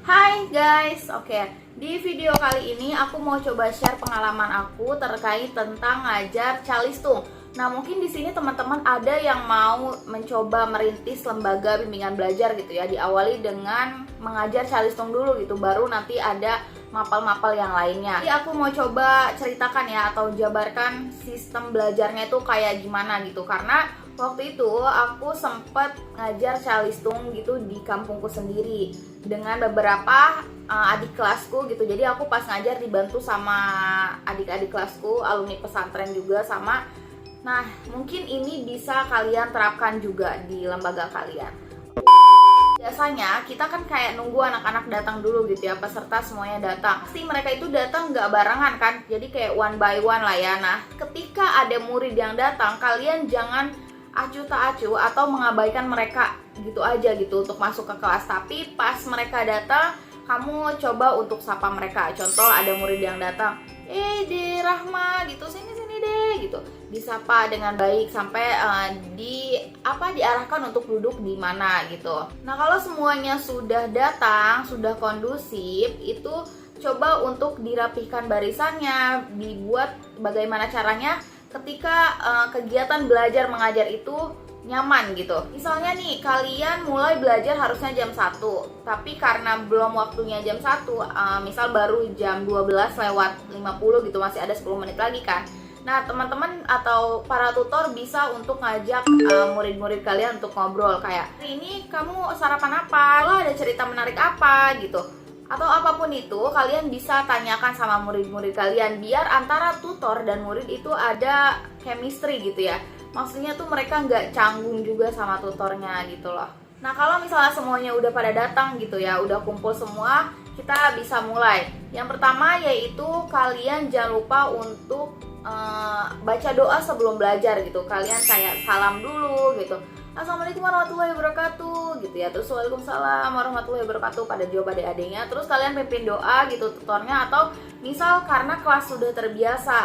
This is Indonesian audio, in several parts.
Hai guys, oke. Di video kali ini aku mau coba share pengalaman aku terkait tentang ngajar calistung. Nah, mungkin di sini teman-teman ada yang mau mencoba merintis lembaga bimbingan belajar gitu ya. Diawali dengan mengajar calistung dulu gitu, baru nanti ada mapel-mapel yang lainnya. Jadi aku mau coba ceritakan ya atau jabarkan sistem belajarnya itu kayak gimana gitu. Karena waktu itu aku sempat ngajar calistung gitu di kampungku sendiri dengan beberapa adik kelasku gitu. Jadi aku pas ngajar dibantu sama adik-adik kelasku, alumni pesantren juga sama. Nah, mungkin ini bisa kalian terapkan juga di lembaga kalian. Biasanya kita kan kayak nunggu anak-anak datang dulu gitu ya, peserta semuanya datang. Pasti mereka itu datang nggak barengan kan, jadi kayak one by one lah ya. Nah, ketika ada murid yang datang, kalian jangan acuh tak acuh atau mengabaikan mereka gitu aja gitu untuk masuk ke kelas. Tapi pas mereka datang, kamu coba untuk sapa mereka. Contoh ada murid yang datang, De Rahma gitu, sini deh gitu, disapa dengan baik sampai diarahkan untuk duduk di mana gitu. Nah, kalau semuanya sudah datang, sudah kondusif, itu coba untuk dirapihkan barisannya, dibuat bagaimana caranya ketika kegiatan belajar mengajar itu nyaman gitu. Misalnya nih, kalian mulai belajar harusnya jam 1, tapi karena belum waktunya jam 1, misal baru jam 12:50 gitu, masih ada 10 menit lagi kan. Nah, teman-teman atau para tutor bisa untuk ngajak murid-murid kalian untuk ngobrol kayak, hari ini kamu sarapan apa? Lo ada cerita menarik apa? Gitu. Atau apapun itu, kalian bisa tanyakan sama murid-murid kalian biar antara tutor dan murid itu ada chemistry gitu ya. Maksudnya tuh mereka nggak canggung juga sama tutornya gitu loh. Nah, kalau misalnya semuanya udah pada datang gitu ya, udah kumpul semua, kita bisa mulai. Yang pertama yaitu kalian jangan lupa untuk baca doa sebelum belajar gitu. Kalian kayak salam dulu gitu, Assalamualaikum warahmatullahi wabarakatuh gitu ya. Terus Waalaikumsalam warahmatullahi wabarakatuh pada jawab adik-adiknya. Terus kalian pimpin doa gitu tutornya. Atau misal karena kelas sudah terbiasa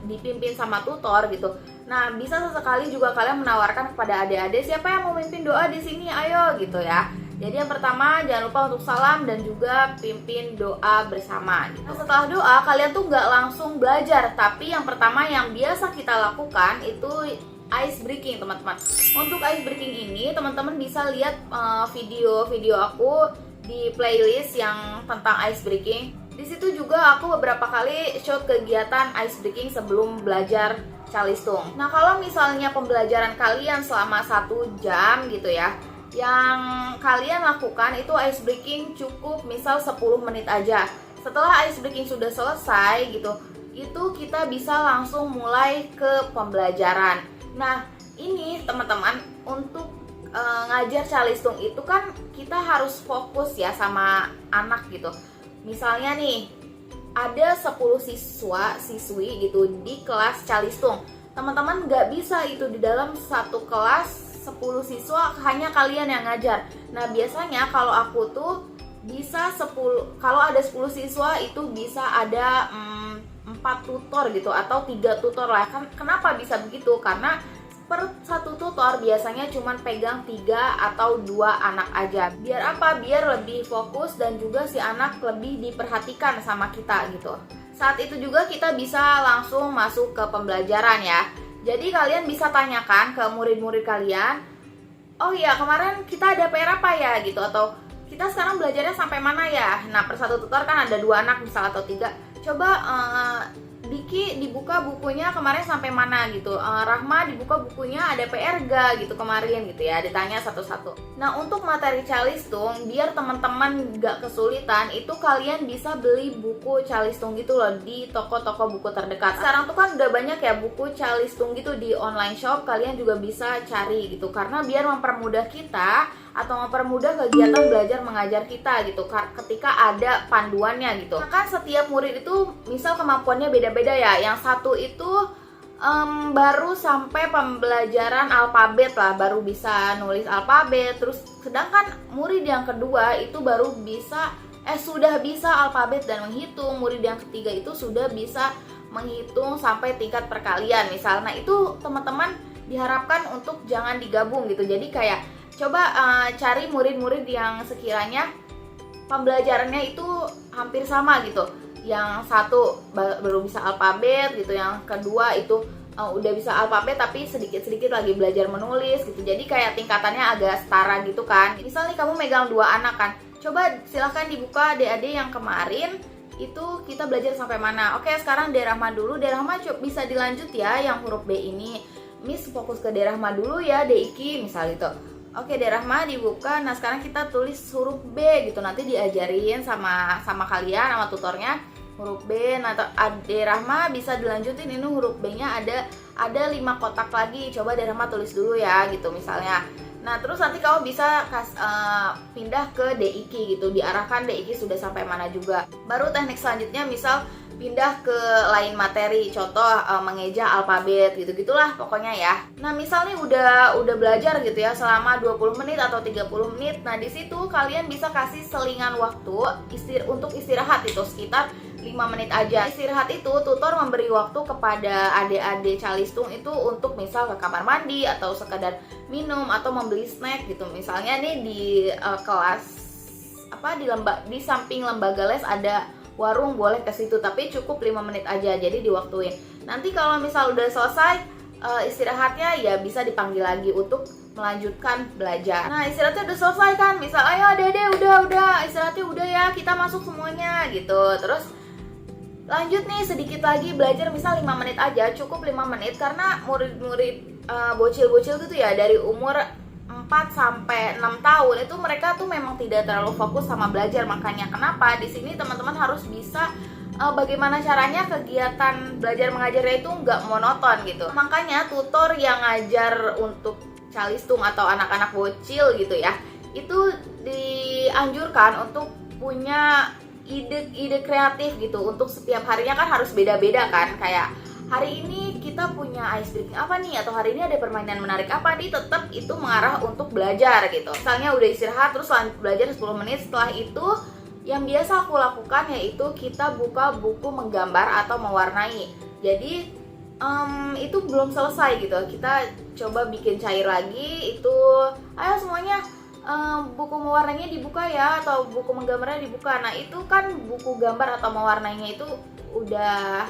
dipimpin sama tutor gitu, nah bisa sesekali juga kalian menawarkan kepada adik-adik, siapa yang mau mimpin doa di sini, ayo gitu ya. Jadi yang pertama jangan lupa untuk salam dan juga pimpin doa bersama gitu. Nah, setelah doa kalian tuh nggak langsung belajar, tapi yang pertama yang biasa kita lakukan itu ice breaking teman-teman. Untuk ice breaking ini teman-teman bisa lihat video-video aku di playlist yang tentang ice breaking. Di situ juga aku beberapa kali shoot kegiatan ice breaking sebelum belajar calistung. Nah, kalau misalnya pembelajaran kalian selama 1 jam gitu ya, yang kalian lakukan itu ice breaking cukup misal 10 menit aja. Setelah ice breaking sudah selesai gitu, itu kita bisa langsung mulai ke pembelajaran. Nah, ini teman-teman, untuk ngajar calistung itu kan kita harus fokus ya sama anak gitu. Misalnya nih, ada 10 siswi gitu di kelas calistung. Teman-teman nggak bisa itu di dalam satu kelas 10 siswa hanya kalian yang ngajar. Nah, biasanya kalau aku tuh bisa 10, kalau ada 10 siswa itu bisa ada 4 tutor gitu atau 3 tutor lah. Kenapa bisa begitu? Karena per satu tutor biasanya cuma pegang 3 atau 2 anak aja. Biar apa? Biar lebih fokus dan juga si anak lebih diperhatikan sama kita gitu. Saat itu juga kita bisa langsung masuk ke pembelajaran ya. Jadi kalian bisa tanyakan ke murid-murid kalian, oh iya kemarin kita ada PR apa ya gitu, atau kita sekarang belajarnya sampai mana ya. Nah, per satu tutor kan ada 2 anak misal atau 3. Coba Diki dibuka bukunya kemarin sampai mana gitu, Rahma dibuka bukunya ada PR gak gitu kemarin gitu ya, ditanya satu-satu. Nah, untuk materi calistung biar teman-teman gak kesulitan, itu kalian bisa beli buku calistung gitu loh di toko-toko buku terdekat. Sekarang tuh kan udah banyak ya buku calistung gitu di online shop, kalian juga bisa cari gitu, karena biar mempermudah kita atau mempermudah kegiatan belajar mengajar kita gitu ketika ada panduannya gitu. Nah, kan setiap murid itu misal kemampuannya beda-beda ya. Yang satu itu baru sampai pembelajaran alfabet lah, baru bisa nulis alfabet. Terus sedangkan murid yang kedua itu baru bisa sudah bisa alfabet dan menghitung. Murid yang ketiga itu sudah bisa menghitung sampai tingkat perkalian misal. Nah, itu teman-teman diharapkan untuk jangan digabung gitu. Jadi kayak coba cari murid-murid yang sekiranya pembelajarannya itu hampir sama gitu. Yang satu baru bisa alfabet gitu, yang kedua itu udah bisa alfabet tapi sedikit-sedikit lagi belajar menulis gitu. Jadi kayak tingkatannya agak setara gitu kan. Misal nih kamu megang 2 anak kan, coba silahkan dibuka adik-adik yang kemarin itu kita belajar sampai mana. Oke, sekarang Derahma dulu. Derahma bisa dilanjut ya yang huruf B ini. Miss fokus ke Derahma dulu ya, Deiki misal gitu. Oke, Derahma dibuka. Nah, sekarang kita tulis huruf B gitu. Nanti diajarin sama kalian, sama tutornya huruf B. Nah, Derahma bisa dilanjutin, ini huruf B-nya ada 5 kotak lagi. Coba Derahma tulis dulu ya gitu misalnya. Nah, terus nanti kamu bisa pindah ke DIQ gitu, diarahkan DIQ sudah sampai mana juga. Baru teknik selanjutnya misal pindah ke lain materi, contoh mengeja alfabet gitu-gitulah pokoknya ya. Nah, misal nih udah belajar gitu ya selama 20 menit atau 30 menit. Nah, di situ kalian bisa kasih selingan waktu untuk istirahat itu sekitar 5 menit aja. Istirahat itu tutor memberi waktu kepada adik-adik calistung itu untuk misal ke kamar mandi atau sekedar minum atau membeli snack gitu. Misalnya nih di kelas di samping lembaga les ada warung, boleh ke situ tapi cukup 5 menit aja, jadi diwaktuin. Nanti kalau misal udah selesai istirahatnya ya bisa dipanggil lagi untuk melanjutkan belajar. Nah, istirahatnya udah selesai kan, misal ayo Dede udah istirahatnya udah ya, kita masuk semuanya gitu. Terus lanjut nih sedikit lagi belajar, misal 5 menit aja, cukup 5 menit karena murid-murid bocil-bocil gitu ya dari umur 4 sampai 6 tahun itu mereka tuh memang tidak terlalu fokus sama belajar. Makanya kenapa di sini teman-teman harus bisa bagaimana caranya kegiatan belajar mengajarnya itu nggak monoton gitu. Makanya tutor yang ngajar untuk calistung atau anak-anak bocil gitu ya, itu dianjurkan untuk punya ide kreatif gitu. Untuk setiap harinya kan harus beda-beda kan, kayak hari ini kita punya ice breaking apa nih, atau hari ini ada permainan menarik apa nih, tetap itu mengarah untuk belajar gitu. Misalnya udah istirahat terus belajar 10 menit, setelah itu yang biasa aku lakukan yaitu kita buka buku menggambar atau mewarnai. Jadi itu belum selesai gitu, kita coba bikin cair lagi itu. Ayo semuanya buku mewarnainya dibuka ya, atau buku menggambarnya dibuka. Nah, itu kan buku gambar atau mewarnainya itu udah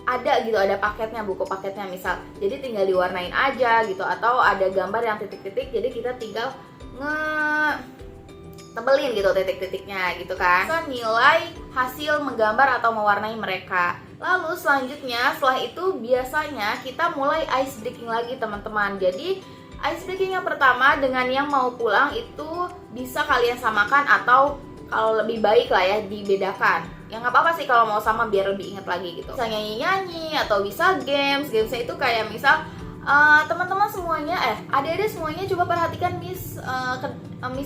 ada gitu, ada paketnya, buku paketnya misal. Jadi tinggal diwarnain aja gitu, atau ada gambar yang titik-titik, jadi kita tinggal tebelin gitu titik-titiknya gitu kan. Kita nilai hasil menggambar atau mewarnai mereka. Lalu selanjutnya setelah itu biasanya kita mulai ice breaking lagi teman-teman. Jadi ice breaking yang pertama dengan yang mau pulang itu bisa kalian samakan, atau kalau lebih baik lah ya dibedakan. Ya nggak apa-apa sih kalau mau sama biar lebih inget lagi gitu. Bisa nyanyi-nyanyi atau bisa gamesnya itu kayak misal teman-teman semuanya adik-adik semuanya coba perhatikan Miss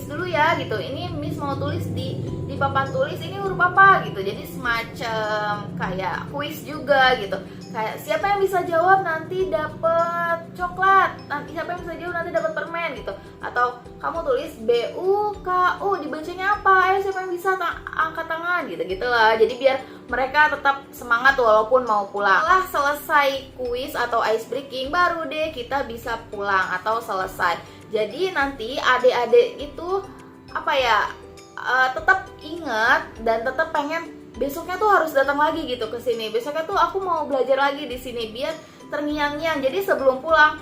dulu ya gitu. Ini Miss mau tulis di papan tulis ini huruf apa gitu. Jadi semacam kayak kuis juga gitu. Kayak siapa yang bisa jawab nanti dapat coklat. Nanti siapa yang bisa jawab nanti dapat permen gitu. Atau kamu tulis BUKU dibacanya apa? Siapa yang bisa angkat tangan gitu lah. Jadi biar mereka tetap semangat walaupun mau pulang. Setelah selesai kuis atau ice breaking baru deh kita bisa pulang atau selesai. Jadi nanti adik-adik itu tetap ingat dan tetap pengen besoknya tuh harus datang lagi gitu ke sini. Besoknya tuh aku mau belajar lagi di sini biar terngiang-ngiang. Jadi sebelum pulang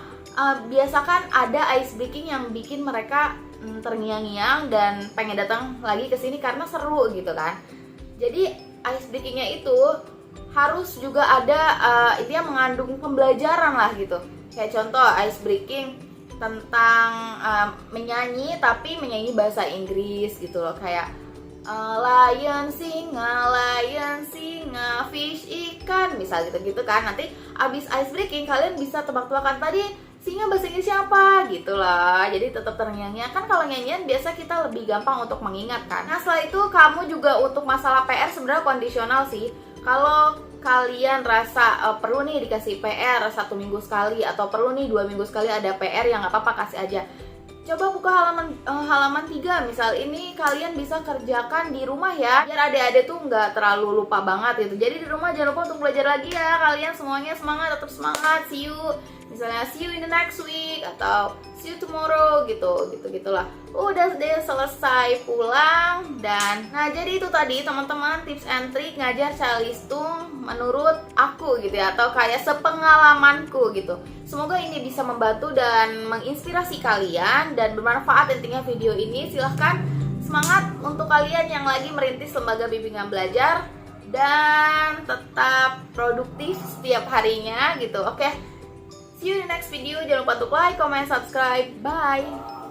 biasakan ada ice breaking yang bikin mereka terngiang-ngiang dan pengen datang lagi ke sini karena seru gitu kan. Jadi ice breakingnya itu harus juga ada intinya mengandung pembelajaran lah gitu. Kayak contoh ice breaking tentang menyanyi tapi menyanyi bahasa Inggris gitu loh, kayak lion singa fish ikan misal gitu kan. Nanti abis ice breaking kalian bisa tebak-tebakan tadi singa bahasa Inggrisnya apa gitu loh. Jadi tetap terngiang-ngiang kan, kalau nyanyian biasa kita lebih gampang untuk mengingat kan. Nah setelah itu kamu juga untuk masalah PR sebenarnya kondisional sih. Kalau kalian rasa perlu nih dikasih PR 1 minggu sekali atau perlu nih 2 minggu sekali ada PR, yang nggak apa-apa kasih aja. Coba buka halaman 3 misal, ini kalian bisa kerjakan di rumah ya, biar adik-adik tuh nggak terlalu lupa banget gitu. Jadi di rumah jangan lupa untuk belajar lagi ya kalian semuanya. Semangat, tetap semangat, see you misalnya see you in the next week atau see you tomorrow gitulah. Udah deh selesai pulang. Dan nah jadi itu tadi teman-teman tips and trick ngajar Calistung menurut aku gitu ya, atau kayak sepengalamanku gitu. Semoga ini bisa membantu dan menginspirasi kalian dan bermanfaat intinya video ini. Silahkan semangat untuk kalian yang lagi merintis lembaga bimbingan belajar dan tetap produktif setiap harinya gitu. Oke, see you in the next video. Jangan lupa untuk like, comment, subscribe. Bye.